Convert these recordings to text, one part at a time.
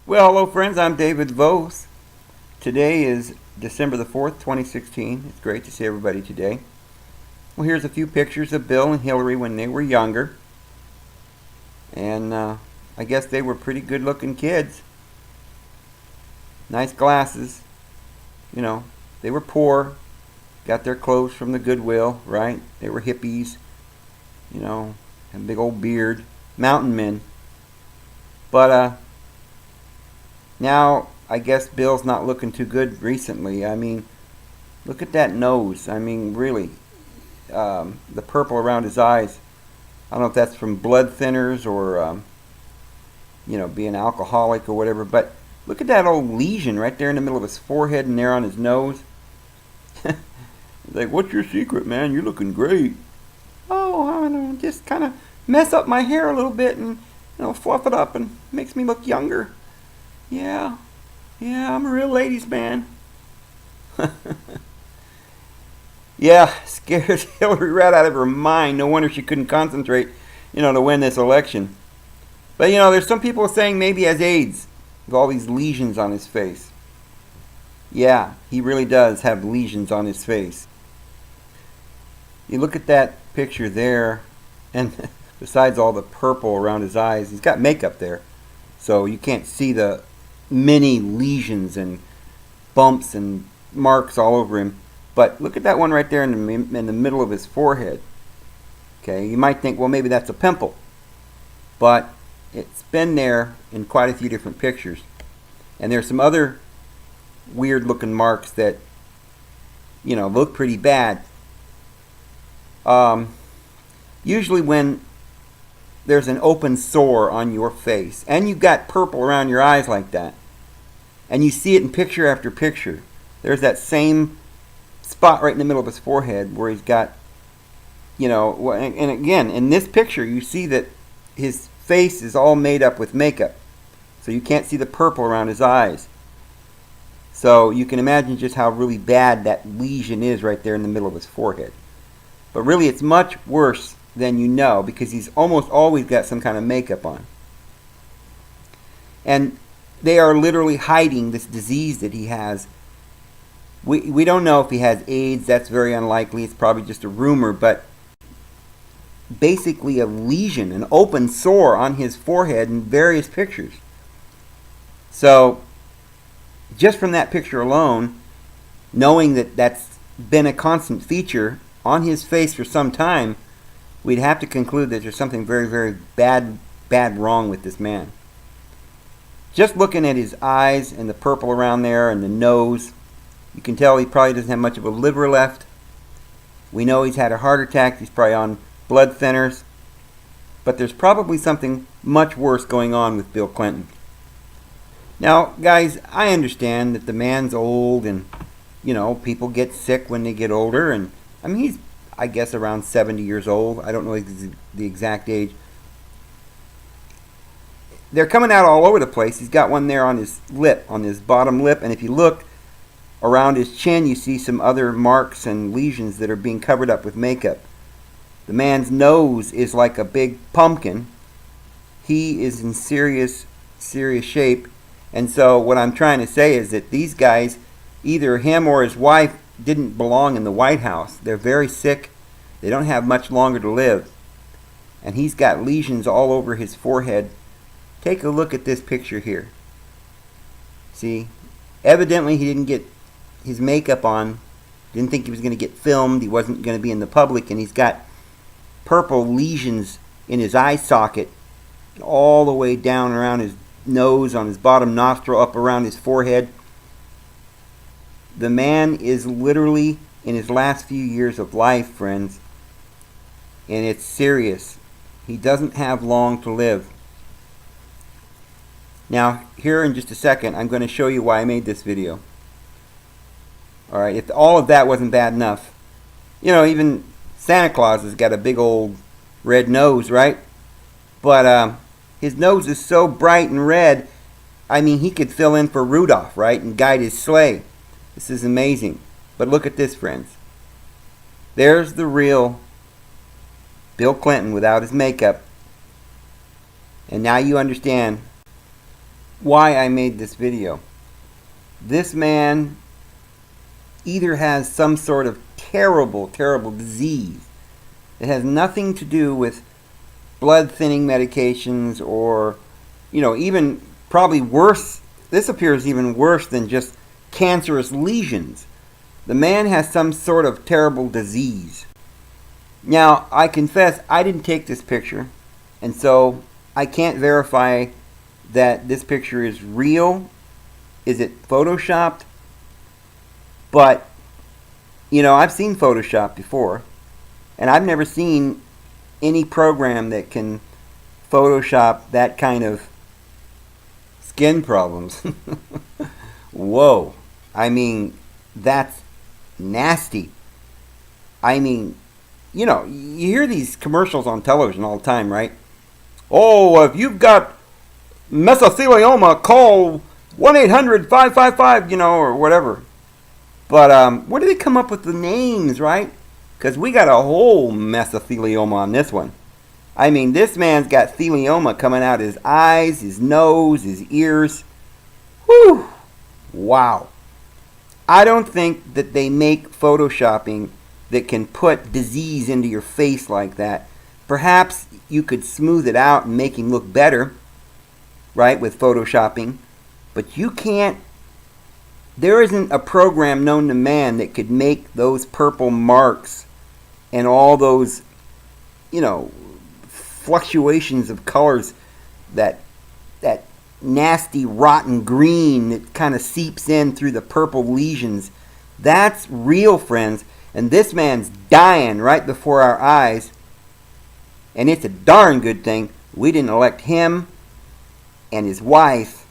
Well, hello friends, I'm David Vos. Today is December the 4th, 2016. It's great to see everybody today. Well, here's a few pictures of Bill and Hillary when they were younger. And I guess they were pretty good looking kids. Nice glasses. You know, they were poor. Got their clothes from the Goodwill, right? They were hippies. You know, had a big old beard. Mountain men. But now, I guess Bill's not looking too good recently. I mean, look at that nose. I mean, really. The purple around his eyes. I don't know if that's from blood thinners or, being alcoholic or whatever. But look at that old lesion right there in the middle of his forehead and there on his nose. Like, what's your secret, man? You're looking great. Oh, I don't know. Just kind of mess up my hair a little bit and, fluff it up and makes me look younger. Yeah, I'm a real ladies' man. Yeah, scared Hillary right out of her mind. No wonder she couldn't concentrate, to win this election. But, there's some people saying maybe he has AIDS with all these lesions on his face. Yeah, he really does have lesions on his face. You look at that picture there, and besides all the purple around his eyes, he's got makeup there. So you can't see the many lesions and bumps and marks all over him. But look at that one right there in the middle of his forehead. Okay, you might think, well, maybe that's a pimple. But it's been there in quite a few different pictures. And there's some other weird looking marks that, look pretty bad. Usually when there's an open sore on your face and you've got purple around your eyes like that, and you see it in picture after picture, there's that same spot right in the middle of his forehead where he's got, and again, in this picture you see that his face is all made up with makeup, so you can't see the purple around his eyes. So you can imagine just how really bad that lesion is right there in the middle of his forehead. But really it's much worse than you know, because he's almost always got some kind of makeup on. And they are literally hiding this disease that he has. We don't know if he has AIDS. That's very unlikely. It's probably just a rumor. But basically a lesion, an open sore on his forehead in various pictures. So just from that picture alone, knowing that that's been a constant feature on his face for some time, we'd have to conclude that there's something very, very bad wrong with this man. Just looking at his eyes and the purple around there and the nose, you can tell he probably doesn't have much of a liver left. We know he's had a heart attack. He's probably on blood thinners. But there's probably something much worse going on with Bill Clinton. Now, guys, I understand that the man's old and, people get sick when they get older. And, he's, I guess, around 70 years old. I don't know the exact age. They're coming out all over the place. He's got one there on his lip, on his bottom lip. And if you look around his chin, you see some other marks and lesions that are being covered up with makeup. The man's nose is like a big pumpkin. He is in serious shape. And so what I'm trying to say is that these guys, either him or his wife, didn't belong in the White House. They're very sick. They don't have much longer to live. And he's got lesions all over his forehead. Take a look at this picture here. See? Evidently he didn't get his makeup on. Didn't think he was going to get filmed. He wasn't going to be in the public. And he's got purple lesions in his eye socket all the way down around his nose, on his bottom nostril, up around his forehead. The man is literally in his last few years of life, friends. And it's serious. He doesn't have long to live. Now, here in just a second, I'm going to show you why I made this video. Alright, if all of that wasn't bad enough, even Santa Claus has got a big old red nose, right? But his nose is so bright and red, he could fill in for Rudolph, right? And guide his sleigh. This is amazing. But look at this, friends. There's the real Bill Clinton without his makeup. And now you understand why I made this video. This man either has some sort of terrible, terrible disease. It has nothing to do with blood thinning medications or, even probably worse. This appears even worse than just cancerous lesions. The man has some sort of terrible disease. Now, I confess I didn't take this picture, and so I can't verify that this picture is real. Is it photoshopped? But, I've seen Photoshop before, and I've never seen any program that can Photoshop that kind of skin problems. Whoa. I mean, that's nasty. I mean, you hear these commercials on television all the time, right? Oh, if you've got mesothelioma, call 1-800-555, or whatever. But where do they come up with the names, right? Because we got a whole mesothelioma on this one. I mean, this man's got thelioma coming out his eyes, his nose, his ears. Whew. Wow. I don't think that they make photoshopping that can put disease into your face like that. Perhaps you could smooth it out and make him look better, right, with photoshopping. But you can't. There isn't a program known to man that could make those purple marks and all those, fluctuations of colors, that nasty rotten green that kind of seeps in through the purple lesions. That's real, friends. And this man's dying right before our eyes. And it's a darn good thing we didn't elect him and his wife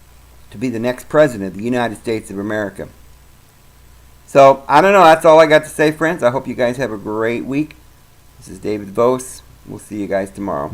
to be the next president of the United States of America. So, I don't know. That's all I got to say, friends. I hope you guys have a great week. This is David Vos. We'll see you guys tomorrow.